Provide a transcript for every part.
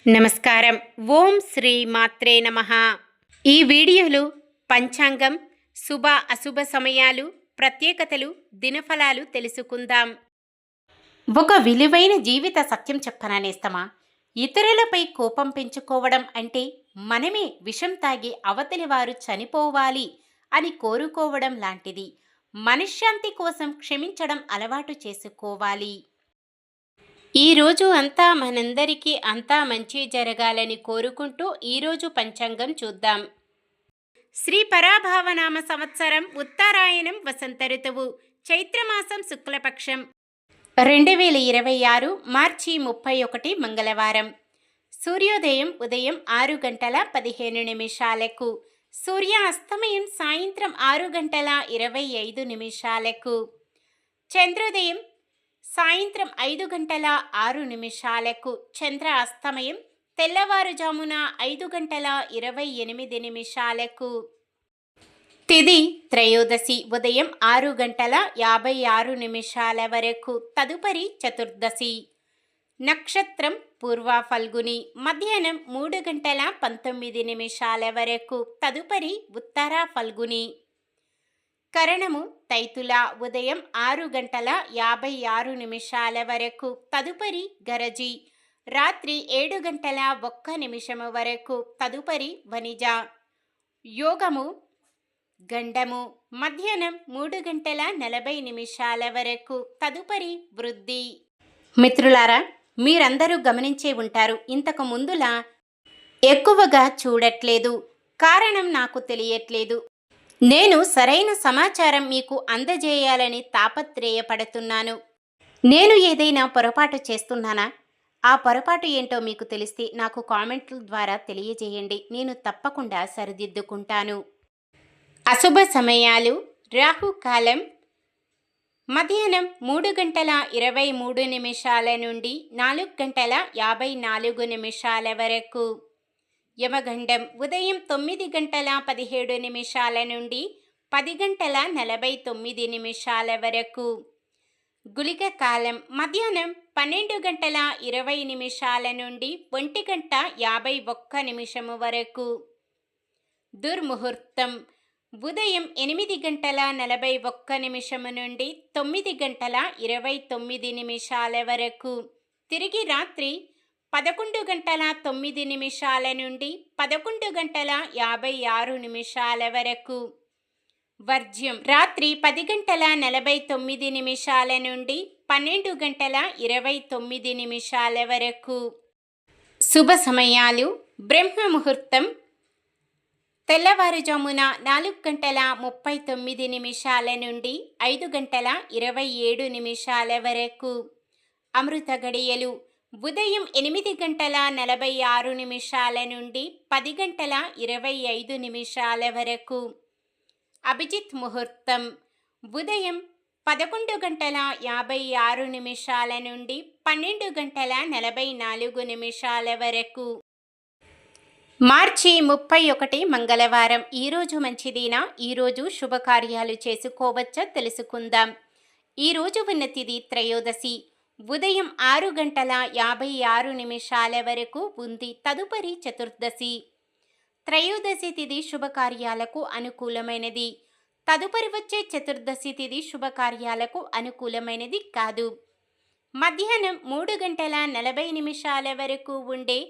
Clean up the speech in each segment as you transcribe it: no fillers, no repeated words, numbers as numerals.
నమస్కారం. ఓం శ్రీ మాత్రే నమః. ఈ వీడియోలో పంచాంగం, శుభ అశుభ సమయాలు, ప్రత్యేకతలు, దినఫలాలు తెలుసుకుందాం. ఒక విలువైన జీవిత సత్యం చెప్పననేస్తమా? ఇతరులపై కోపం పెంచుకోవడం అంటే మనమే విషం తాగి అవతలి వారు చనిపోవాలి అని కోరుకోవడం లాంటిది. మనశ్శాంతి కోసం క్షమించడం అలవాటు చేసుకోవాలి. ఈరోజు అంతా మనందరికీ అంతా మంచి జరగాలని కోరుకుంటూ ఈరోజు పంచాంగం చూద్దాం. శ్రీ పరాభావనామ సంవత్సరం ఉత్తరాయణం వసంత ఋతువు చైత్రమాసం శుక్లపక్షం 2026 మార్చి 31 మంగళవారం. సూర్యోదయం ఉదయం 6:15 సూర్యాస్తమయం సాయంత్రం 6:25 చంద్రోదయం సాయంత్రం 5:06 చంద్ర అస్తమయం తెల్లవారుజామున 5:28 తిథి త్రయోదశి ఉదయం 6:56 వరకు, తదుపరి చతుర్దశి. నక్షత్రం పూర్వ ఫల్గుని మధ్యాహ్నం 3:19 వరకు, తదుపరి ఉత్తర ఫల్గుని. కరణము తైతుల ఉదయం 6:56 వరకు, తదుపరి గరజి. రాత్రి 7:01 వరకు, తదుపరి వనిజ. యోగము గండము మధ్యాహ్నం 3:40 వరకు, తదుపరి వృద్ధి. మిత్రులారా, మీరందరూ గమనించే ఉంటారు, ఇంతకు ముందులా ఎక్కువగా చూడట్లేదు. కారణం నాకు తెలియట్లేదు. నేను సరైన సమాచారం మీకు అందజేయాలని తాపత్రయపడుతున్నాను. నేను ఏదైనా పొరపాటు చేస్తున్నానా? ఆ పొరపాటు ఏంటో మీకు తెలిస్తే నాకు కామెంట్ల ద్వారా తెలియజేయండి. నేను తప్పకుండా సరిదిద్దుకుంటాను. అశుభ సమయాలు. రాహుకాలం మధ్యాహ్నం 3:23 నుండి 4:54 వరకు. యమగండం ఉదయం 9:17 నుండి 10:49 వరకు. గుళిక కాలం మధ్యాహ్నం 12:20 నుండి 1:51 వరకు. దుర్ముహూర్తం ఉదయం 8:41 నుండి 9:29 వరకు. తిరిగి రాత్రి 11:09 నుండి 11:56 వరకు. వర్జ్యం రాత్రి 10:49 నుండి 12:29 వరకు. శుభ సమయాలు. బ్రహ్మ ముహూర్తం తెల్లవారుజామున 4:39 నుండి 5:27 వరకు. అమృత గడియలు ఉదయం 8:46 నుండి 10:25 వరకు. అభిజిత్ ముహూర్తం ఉదయం 11:56 నుండి 12:44 వరకు. మార్చి 31 మంగళవారం. ఈరోజు మంచిదేనా? ఈరోజు శుభకార్యాలు చేసుకోవచ్చా తెలుసుకుందాం. ఈరోజు ఉన్న తిథి త్రయోదశి ఉదయం 6:56 వరకు ఉంది, తదుపరి చతుర్దశి. త్రయోదశి తిథి శుభకార్యాలకు అనుకూలమైనది. తదుపరి వచ్చే చతుర్దశి తిథి శుభకార్యాలకు అనుకూలమైనది కాదు. మధ్యాహ్నం 3:40 వరకు ఉండే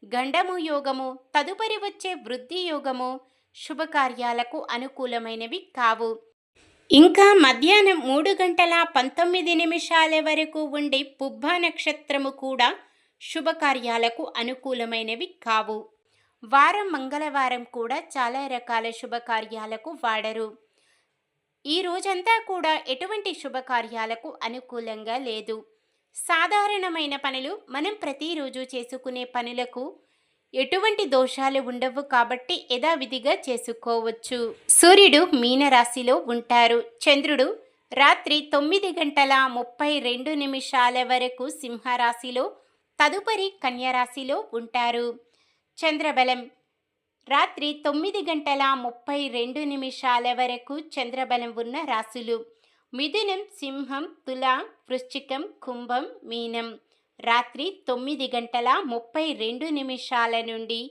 గండము యోగము, తదుపరి వచ్చే వృద్ధి యోగము శుభకార్యాలకు అనుకూలమైనవి కావు. ఇంకా మధ్యాహ్నం 3:19 వరకు ఉండే పుబ్బ నక్షత్రము కూడా శుభకార్యాలకు అనుకూలమైనవి కావు. వారం మంగళవారం కూడా చాలా రకాల శుభకార్యాలకు వాడరు. ఈ రోజంతా కూడా ఎటువంటి శుభకార్యాలకు అనుకూలంగా లేదు. సాధారణమైన పనులు, మనం ప్రతిరోజు చేసుకునే పనులకు ఎటువంటి దోషాలు ఉండవు కాబట్టి యథావిధిగా చేసుకోవచ్చు. సూర్యుడు మీనరాశిలో ఉంటారు. చంద్రుడు రాత్రి 9:32 వరకు సింహరాశిలో, తదుపరి కన్యరాశిలో ఉంటారు. చంద్రబలం రాత్రి 9:32 వరకు చంద్రబలం ఉన్న రాశులు: మిథునం, సింహం, తుల, వృశ్చికం, కుంభం, మీనం. రాత్రి 9:32 నుండి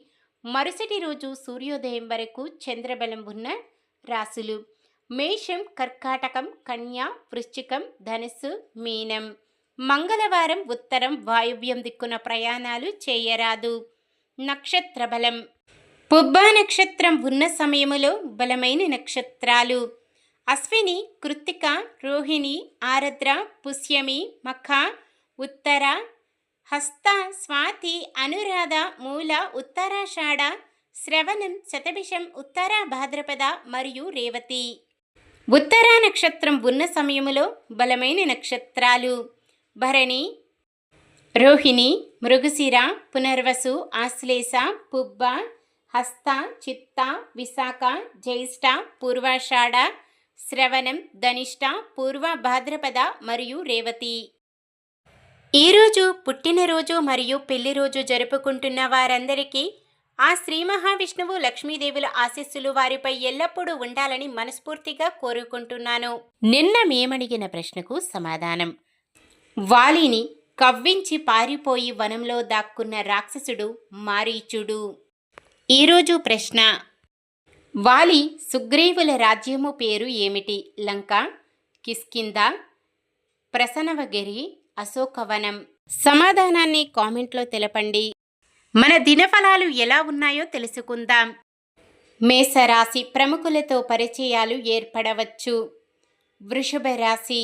మరుసటి రోజు సూర్యోదయం వరకు చంద్రబలం ఉన్న రాశులు: మేషం, కర్కాటకం, కన్య, వృశ్చికం, ధనుస్సు, మీనం. మంగళవారం ఉత్తరం వాయువ్యం దిక్కున ప్రయాణాలు చేయరాదు. నక్షత్ర బలం: పుబ్బ నక్షత్రం ఉన్న సమయములో బలమైన నక్షత్రాలు: అశ్విని, కృత్తిక, రోహిణి, ఆరద్ర, పుష్యమి, మఖ, ఉత్తర, హస్త, స్వాతి, అనురాధ, మూల, ఉత్తరాషాఢ, శ్రవణం, శతభిషం, ఉత్తర భాద్రపద మరియు రేవతి. ఉత్తర నక్షత్రం ఉన్న సమయములో బలమైన నక్షత్రాలు: భరణి, రోహిణి, మృగశిర, పునర్వసు, ఆశ్లేష, పుబ్బ, హస్త, చిత్త, విశాఖ, జ్యేష్ఠ, పూర్వాషాఢ, శ్రవణం, ధనిష్ట, పూర్వ భాద్రపద మరియు రేవతి. ఈరోజు పుట్టినరోజు మరియు పెళ్లి రోజు జరుపుకుంటున్న వారందరికీ ఆ శ్రీ మహావిష్ణువు, లక్ష్మీదేవుల ఆశీస్సులు వారిపై ఎల్లప్పుడూ ఉండాలని మనస్ఫూర్తిగా కోరుకుంటున్నాను. నిన్న మేమడిగిన ప్రశ్నకు సమాధానం: వాలిని కవ్వించి పారిపోయి వనంలో దాక్కున్న రాక్షసుడు మారీచుడు. ఈరోజు ప్రశ్న: వాలి సుగ్రీవుల రాజ్యము పేరు ఏమిటి? లంక, కిష్కింధ, ప్రసనవగిరి, అశోకవనం. సమాధానాన్ని కామెంట్లో తెలపండి. మన దినఫలాలు ఎలా ఉన్నాయో తెలుసుకుందాం. మేషరాశి: ప్రముఖులతో పరిచయాలు ఏర్పడవచ్చు. వృషభ రాశి: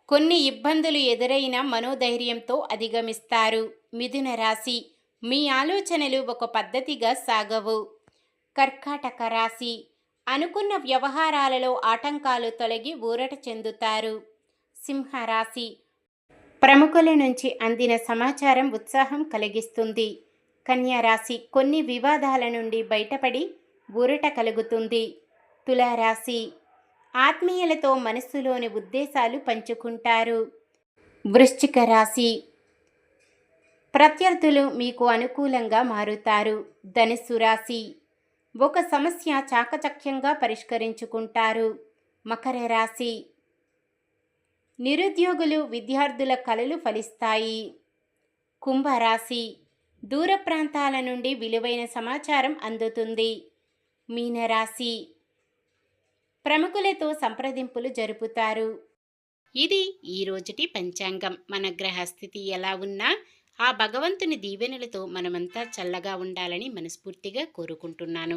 కొన్ని ఇబ్బందులు ఎదురైన మనోధైర్యంతో అధిగమిస్తారు. మిథున రాశి: మీ ఆలోచనలు ఒక పద్ధతిగా సాగవు. కర్కాటక రాశి: అనుకున్న వ్యవహారాలలో ఆటంకాలు తొలగి ఊరట చెందుతారు. సింహరాశి: ప్రముఖుల నుంచి అందిన సమాచారం ఉత్సాహం కలిగిస్తుంది. కన్యారాశి: కొన్ని వివాదాల నుండి బయటపడి ఊరట కలుగుతుంది. తులారాశి: ఆత్మీయులతో మనస్సులోని ఉద్దేశాలు పంచుకుంటారు. వృశ్చిక రాశి: ప్రత్యర్థులు మీకు అనుకూలంగా మారుతారు. ధనుస్సు రాశి: ఒక సమస్య చాకచక్యంగా పరిష్కరించుకుంటారు. మకర రాశి: నిరుద్యోగులు, విద్యార్థుల కలలు ఫలిస్తాయి. కుంభరాశి: దూర ప్రాంతాల నుండి విలువైన సమాచారం అందుతుంది. మీనరాశి: ప్రముఖులతో సంప్రదింపులు జరుపుతారు. ఇది ఈరోజుటి పంచాంగం. మన గ్రహస్థితి ఎలా ఉన్నా ఆ భగవంతుని దీవెనలతో మనమంతా చల్లగా ఉండాలని మనస్ఫూర్తిగా కోరుకుంటున్నాను.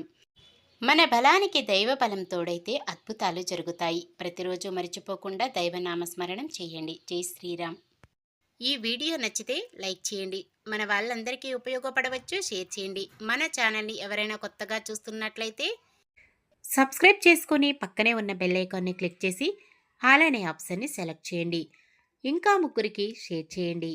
మన బలానికి దైవ బలం తోడైతే అద్భుతాలు జరుగుతాయి. ప్రతిరోజు మర్చిపోకుండా దైవనామస్మరణం చేయండి. జై శ్రీరామ్. ఈ వీడియో నచ్చితే లైక్ చేయండి. మన వాళ్ళందరికీ ఉపయోగపడవచ్చు. షేర్ చేయండి. మన ఛానల్ని ఎవరైనా కొత్తగా చూస్తున్నట్లయితే సబ్స్క్రైబ్ చేసుకొని పక్కనే ఉన్న బెల్ ఐకాన్ని క్లిక్ చేసి ఆల్ అనే ఆప్షన్ని సెలెక్ట్ చేయండి. ఇంకా ముగ్గురికి షేర్ చేయండి.